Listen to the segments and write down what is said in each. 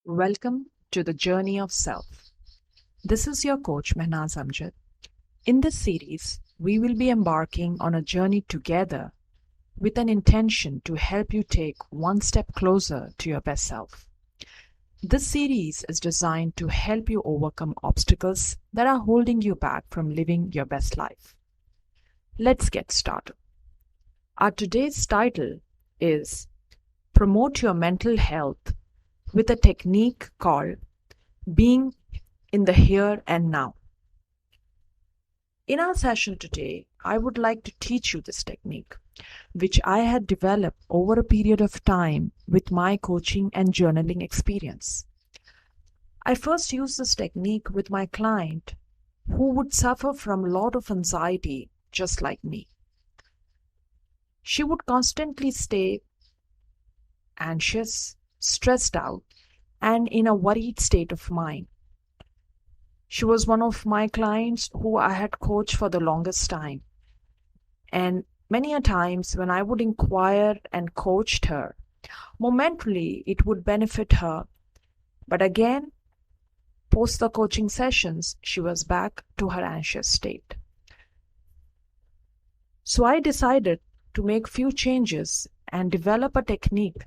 Welcome to the Journey of Self. This is your coach Mehnaz Amjad. In this series, we will be embarking on a journey together with an intention to help you take one step closer to your best self. This series is designed to help you overcome obstacles that are holding you back from living your best life. Let's get started. Our today's title is Promote Your Mental Health with a technique called being in the here and now. In our session today, I would like to teach you this technique, which I had developed over a period of time with my coaching and journaling experience. I first used this technique with my client who would suffer from a lot of anxiety just like me. She would constantly stay anxious, stressed out, and in a worried state of mind. She was one of my clients who I had coached for the longest time. And many a times when I would inquire and coached her, momentarily it would benefit her. But again, post the coaching sessions, she was back to her anxious state. So I decided to make few changes and develop a technique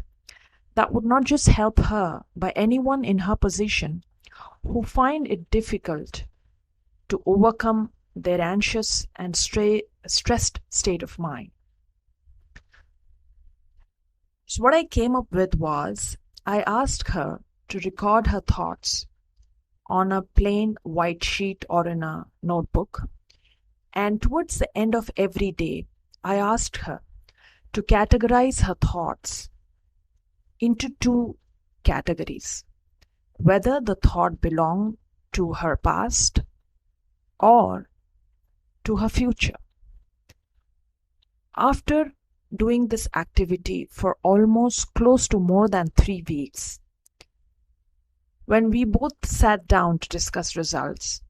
that would not just help her, but anyone in her position who find it difficult to overcome their anxious and stressed state of mind. So what I came up with was, I asked her to record her thoughts on a plain white sheet or in a notebook. And towards the end of every day, I asked her to categorize her thoughts into two categories, whether the thought belonged to her past or to her future. After doing this activity for almost close to more than 3 weeks, when we both sat down to discuss results,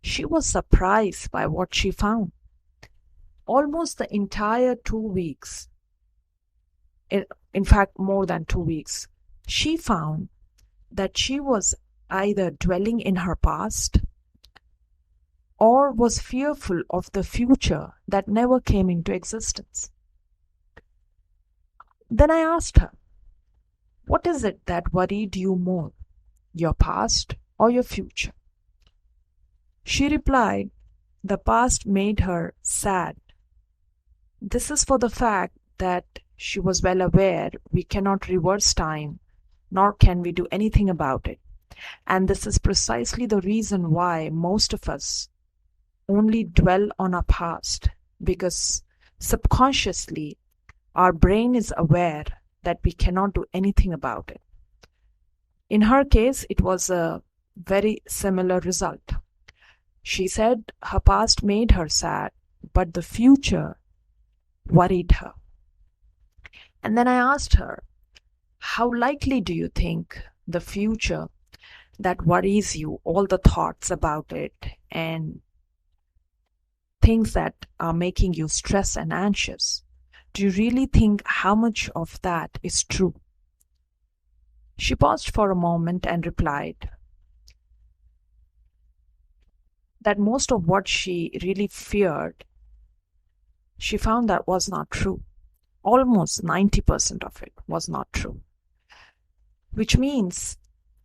she was surprised by what she found. Almost the entire 2 weeks, in fact more than 2 weeks, she found that she was either dwelling in her past or was fearful of the future that never came into existence. Then I asked her, what is it that worried you more, your past or your future? She replied, the past made her sad. This is for the fact that she was well aware we cannot reverse time, nor can we do anything about it. And this is precisely the reason why most of us only dwell on our past, because subconsciously our brain is aware that we cannot do anything about it. In her case, it was a very similar result. She said her past made her sad, but the future worried her. And then I asked her, how likely do you think the future that worries you, all the thoughts about it and things that are making you stressed and anxious, do you really think how much of that is true? She paused for a moment and replied that most of what she really feared, she found that was not true. Almost 90% of it was not true, which means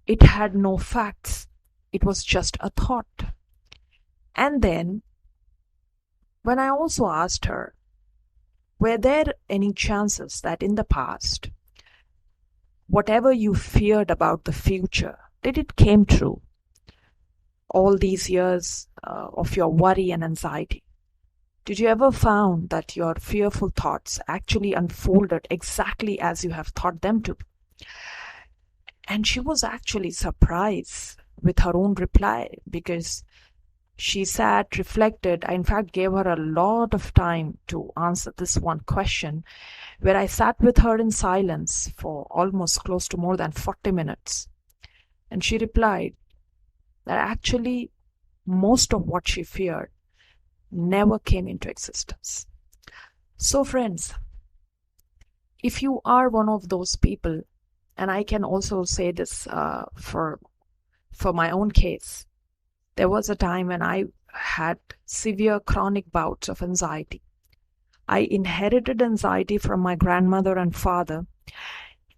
it had no facts. It was just a thought. And then, when I also asked her, were there any chances that in the past, whatever you feared about the future, did it came true? All these years of your worry and anxiety, did you ever found that your fearful thoughts actually unfolded exactly as you have thought them to? And she was actually surprised with her own reply, because she sat, reflected. I in fact gave her a lot of time to answer this one question, where I sat with her in silence for almost close to more than 40 minutes. And she replied that actually most of what she feared never came into existence. So friends, if you are one of those people and I can also say this for my own case. There was a time when I had severe chronic bouts of anxiety. I inherited anxiety from my grandmother and father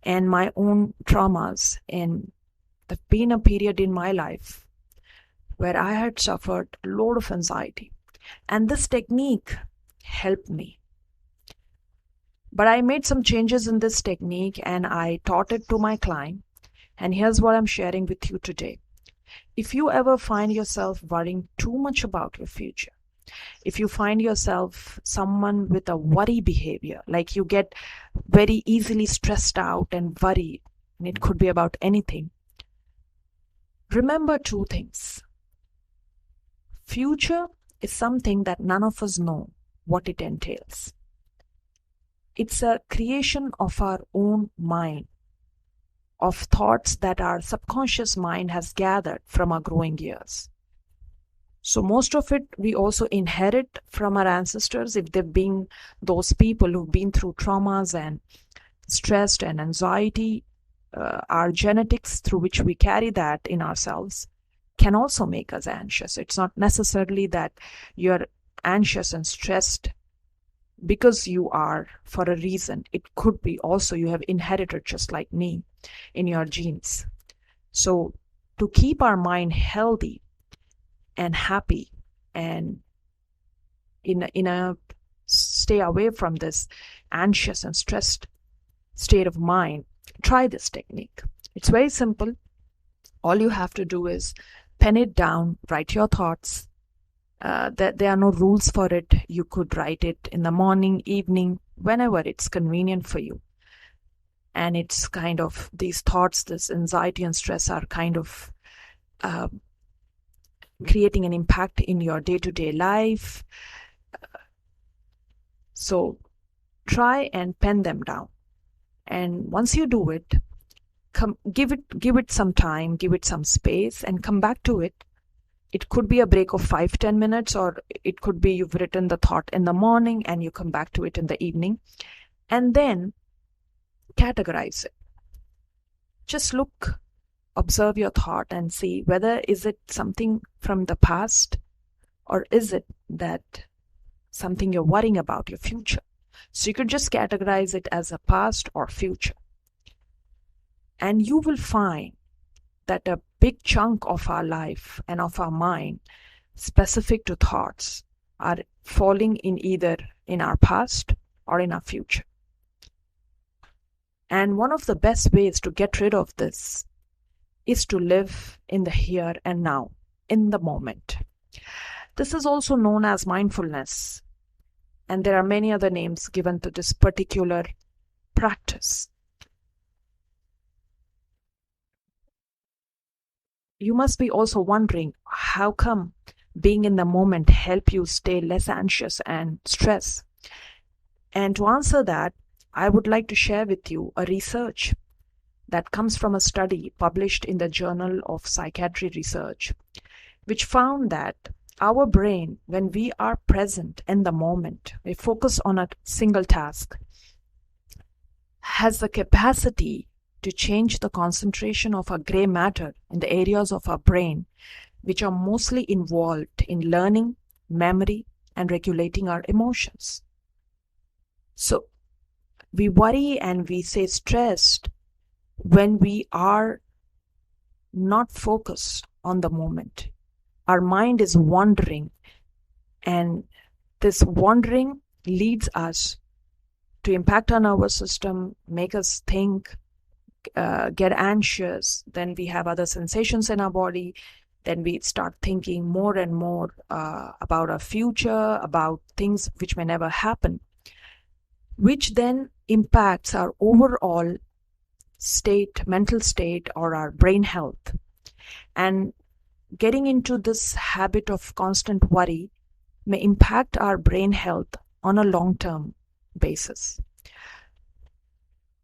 and my own traumas. And there's been a period in my life where I had suffered a lot of anxiety. And this technique helped me. But I made some changes in this technique and I taught it to my client. And here's what I'm sharing with you today. If you ever find yourself worrying too much about your future, if you find yourself someone with a worry behavior, like you get very easily stressed out and worried, and it could be about anything, remember two things. Future is something that none of us know what it entails. It's a creation of our own mind, of thoughts that our subconscious mind has gathered from our growing years. So most of it we also inherit from our ancestors if they've been those people who've been through traumas and stressed and anxiety. Our genetics through which we carry that in ourselves can also make us anxious. It's not necessarily that you're anxious and stressed because you are for a reason. It could be also you have inherited, just like me, in your genes. So to keep our mind healthy and happy and in a stay away from this anxious and stressed state of mind, try this technique. It's very simple. All you have to do is pen it down, write your thoughts. There are no rules for it. You could write it in the morning, evening, whenever it's convenient for you. And it's kind of these thoughts, this anxiety and stress are kind of creating an impact in your day-to-day life. So try and pen them down. And once you do it, give it some time, give it some space, and come back to it. It could be a break of 5-10 minutes, or it could be you've written the thought in the morning and you come back to it in the evening. And then categorize it. Just look, observe your thought and see whether is it something from the past, or is it that something you're worrying about your future. So you could just categorize it as a past or future. And you will find that a big chunk of our life and of our mind specific to thoughts are falling in either in our past or in our future. And one of the best ways to get rid of this is to live in the here and now, in the moment. This is also known as mindfulness, and there are many other names given to this particular practice. You must be also wondering, how come being in the moment help you stay less anxious and stressed? And to answer that, I would like to share with you a research that comes from a study published in the Journal of Psychiatry Research, which found that our brain, when we are present in the moment, we focus on a single task, has the capacity to change the concentration of our gray matter in the areas of our brain which are mostly involved in learning, memory, and regulating our emotions. So we worry and we say stressed when we are not focused on the moment. Our mind is wandering, and this wandering leads us to impact our nervous system, make us think, get anxious. Then we have other sensations in our body. Then we start thinking more and more about our future, about things which may never happen, which then impacts our overall state, mental state, or our brain health. And getting into this habit of constant worry may impact our brain health on a long-term basis.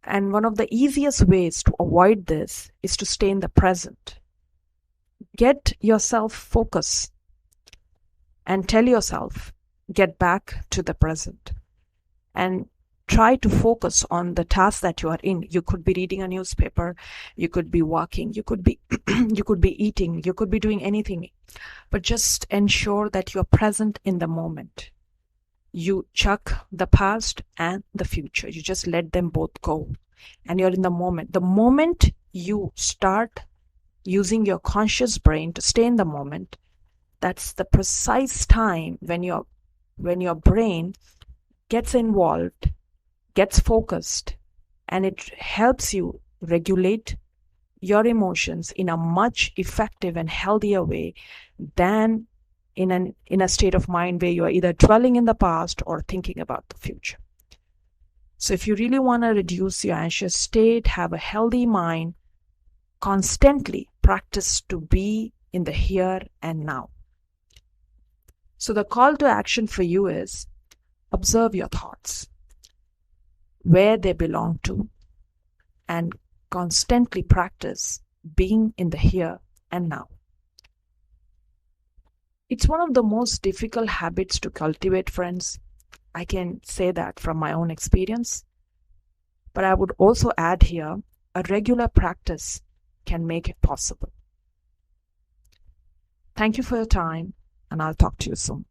And one of the easiest ways to avoid this is to stay in the present. Get yourself focused and tell yourself, get back to the present. And try to focus on the task that you are in. You could be reading a newspaper, you could be walking, you could be you could be eating, you could be doing anything, but just ensure that you're present in the moment. You chuck the past and the future, you just let them both go, and you're in the moment. The moment you start using your conscious brain to stay in the moment, that's the precise time when your brain gets involved, gets focused, and it helps you regulate your emotions in a much effective and healthier way than in a state of mind where you are either dwelling in the past or thinking about the future. So if you really want to reduce your anxious state, have a healthy mind, constantly practice to be in the here and now. So the call to action for you is observe your thoughts, where they belong to, and constantly practice being in the here and now. It's one of the most difficult habits to cultivate, friends. I can say that from my own experience. But I would also add here, a regular practice can make it possible. Thank you for your time, and I'll talk to you soon.